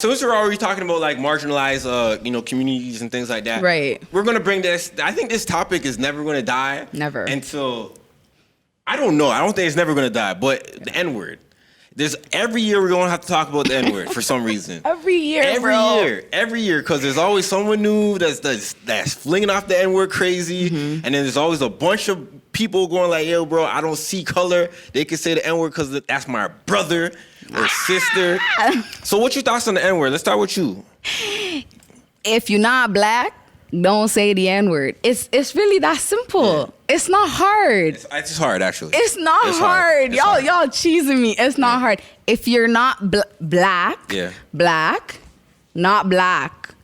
So since we're already talking about like marginalized, communities and things like that, Right. We're gonna bring this. I think this topic is never gonna die. Never. Until I don't know. I don't think it's never gonna die. But the N word. There's every year we're gonna have to talk about the N word for some reason. Every year, every year, because there's always someone new that's flinging off the N word crazy, and then there's always a bunch of people going like, "Yo, bro, I don't see color. They can say the N word because that's my brother or sister." So, what's your thoughts on the N word? Let's start with you. If you're not black, don't say the N word. It's really that simple. Yeah. It's not hard. It's hard, actually. It's not hard. Y'all cheesing me. It's not hard. If you're not black, not black,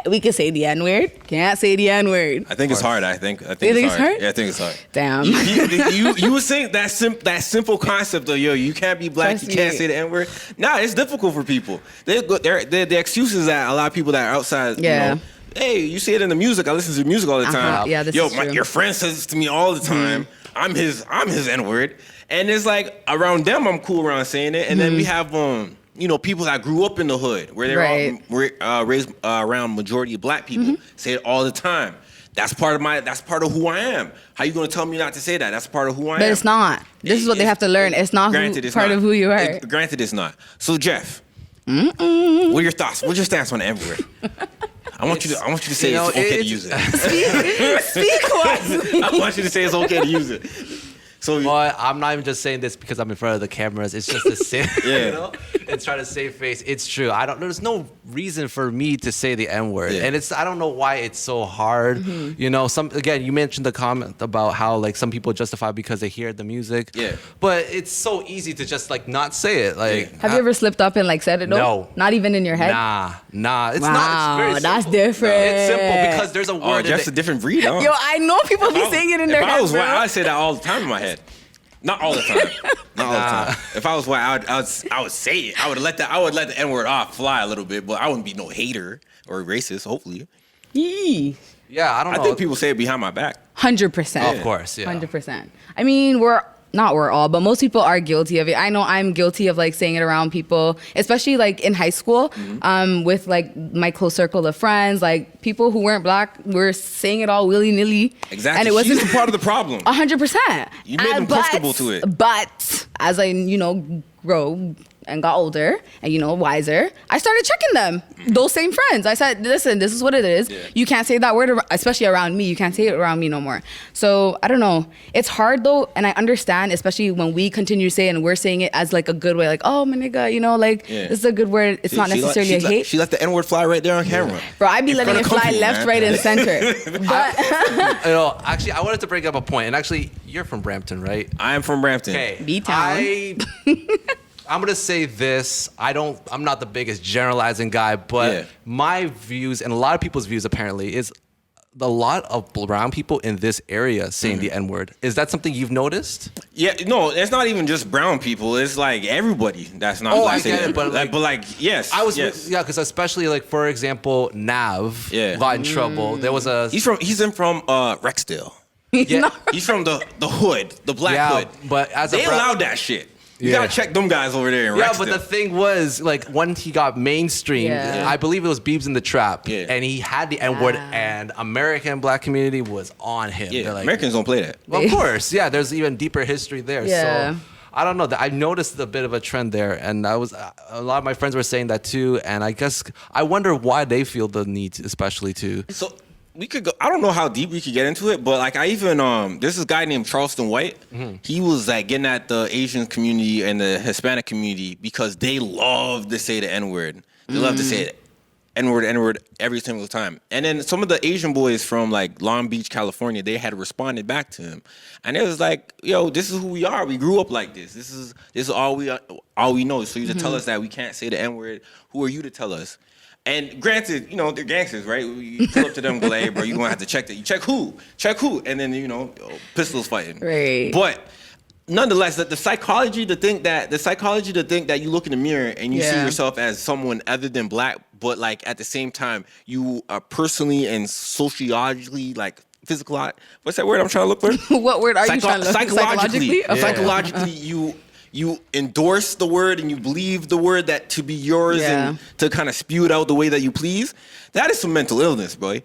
we can say the N word. Can't say the N word. I think it's hard. I think you think it's hard? Yeah, I think it's hard. Damn. You were saying that simple concept of you can't be black, you can't say the N word. Nah, it's difficult for people. The excuses that a lot of people that are outside, hey, you see it in the music. I listen to music all the time. Yeah, this is true. Your friend says it to me all the time. I'm his N-word. And it's like around them, I'm cool around saying it. And then we have people that grew up in the hood where they're all raised around majority of black people say it all the time. That's part of who I am. How you gonna tell me not to say that? That's part of who I am. But it's not. This is what they have to learn. It's not part of who you are. Granted, it's not. So Jeff, what are your thoughts? What's your stance on the N-word? I want you to say it's okay to use it. Speak wisely. I want you to say it's okay to use it. So, well, I'm not even just saying this because I'm in front of the cameras. It's just a sin, and trying to save face. It's true. There's no reason for me to say the N word, and I don't know why it's so hard. You mentioned the comment about how like some people justify because they hear the music. Yeah. But it's so easy to just like not say it. Like, have you ever slipped up and like said it? No. Not even in your head. Nah. It's not. It's very simple. That's different. No, it's simple because there's a word. Jeff's a different breed. Huh? Yo, I know people be saying it in their head. I say that all the time in my head. Not all the time. Not all the time. If I was white, I would say it. I would let the N word off fly a little bit, but I wouldn't be no hater or racist. Hopefully. Yeah, I don't know. I think people say it behind my back. 100%. Of course, yeah. 100%. I mean, we're all, but most people are guilty of it. I know I'm guilty of like saying it around people, especially like in high school, with like my close circle of friends, like people who weren't black were saying it all willy-nilly. Exactly. And it wasn't She's part of the problem. 100%. You made them comfortable to it. But as I, grow and got older and, wiser, I started checking them. Those same friends. I said, listen, this is what it is. Yeah. You can't say that word, especially around me. You can't say it around me no more. So I don't know. It's hard though. And I understand, especially when we continue saying and we're saying it as like a good way, like, oh, my nigga, this is a good word. It's not necessarily a hate. She let the N-word fly right there on camera. Bro, I be letting it fly left, right, and center. But actually, I wanted to bring up a point. And actually, you're from Brampton, right? I am from Brampton. Okay. B-Town. I'm gonna say this. I'm not the biggest generalizing guy, but my views and a lot of people's views apparently is a lot of brown people in this area saying the N-word. Is that something you've noticed? Yeah, no, it's not even just brown people. It's like everybody that's not black. I get it, but yes. Because especially like for example, Nav got in trouble. There was a he's from Rexdale. He's from the hood, the black hood. But they allowed that shit. You gotta check them guys over there in Rexdale. Yeah, but the thing was, like, when he got mainstream, I believe it was Biebs in the Trap, and he had the N-word, and American black community was on him. Yeah, like, Americans don't play that. Well, of course, there's even deeper history there. Yeah. So I don't know. I noticed a bit of a trend there, and a lot of my friends were saying that too. And I guess I wonder why they feel the need, especially too. So we could go. I don't know how deep we could get into it, but like I even there's this guy named Charleston White. He was like getting at the Asian community and the Hispanic community because they love to say the N-word. They love to say it. N-word every single time. And then some of the Asian boys from like Long Beach, California, they had responded back to him. And it was like, yo, this is who we are. We grew up like this. This is all we know. So you to tell us that we can't say the N-word, who are you to tell us? And granted, they're gangsters, right? You pull up to them and go like, hey, bro, you're going to have to check that. You check who? And then, pistols fighting. Right. But nonetheless, the psychology to think that you look in the mirror and you see yourself as someone other than black, but like at the same time, you are personally and sociologically like physical. What's that word I'm trying to look for? What word are you trying to look for? Psychologically, you you endorse the word and you believe the word that to be yours and to kind of spew it out the way that you please. That is some mental illness, boy.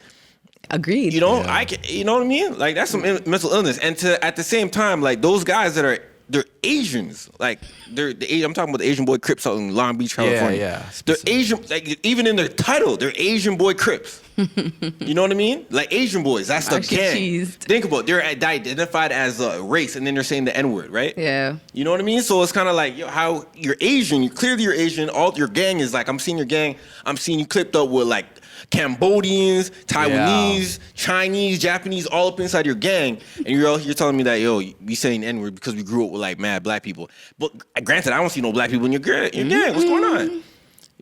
Agreed. You know, you know what I mean? Like that's some mental illness. And at the same time, like those guys that they're Asians. Like I'm talking about the Asian boy Crips out in Long Beach, California. Yeah. They're Asian. Like even in their title, they're Asian boy Crips. You know what I mean? Like Asian boys. That's the gang. Cheesed. Think about it. They're identified as a race, and then they're saying the N-word, right? Yeah. You know what I mean? So it's kind of like how you're Asian. Clearly you're Asian. All your gang is like, I'm seeing your gang. I'm seeing you clipped up with like Cambodians, Taiwanese, Chinese, Japanese, all up inside your gang, and you're telling me that we saying the N-word because we grew up with like mad black people. But granted, I don't see no black people in your gang. What's going on?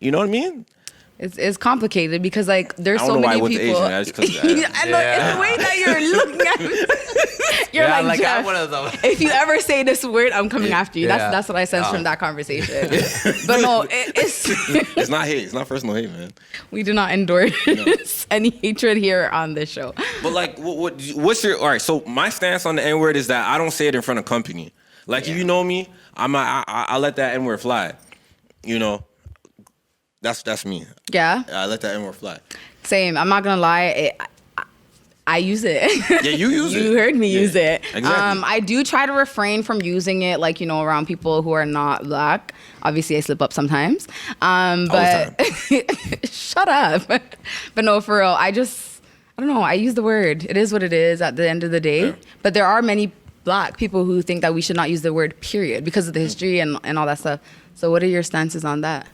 You know what I mean? It's complicated because like there's so many people. I know it's the way that you're looking at me. You're like Jeff, I'm one of them. if you ever say this word, I'm coming after you. That's what I sense from that conversation. But no, it's not hate. It's not personal hate, man. We do not endorse any hatred here on this show. But like, what's your all right? So my stance on the N-word is that I don't say it in front of company. Like if you know me, I let that N-word fly. You know. That's me. Yeah. I let that N-word fly. Same. I'm not gonna lie. I use it. Yeah, you use it. You heard me use it. Exactly. I do try to refrain from using it, like around people who are not black. Obviously, I slip up sometimes. But shut up. But no, for real. I don't know. I use the word. It is what it is at the end of the day. Yeah. But there are many black people who think that we should not use the word period because of the history and all that stuff. So what are your stances on that?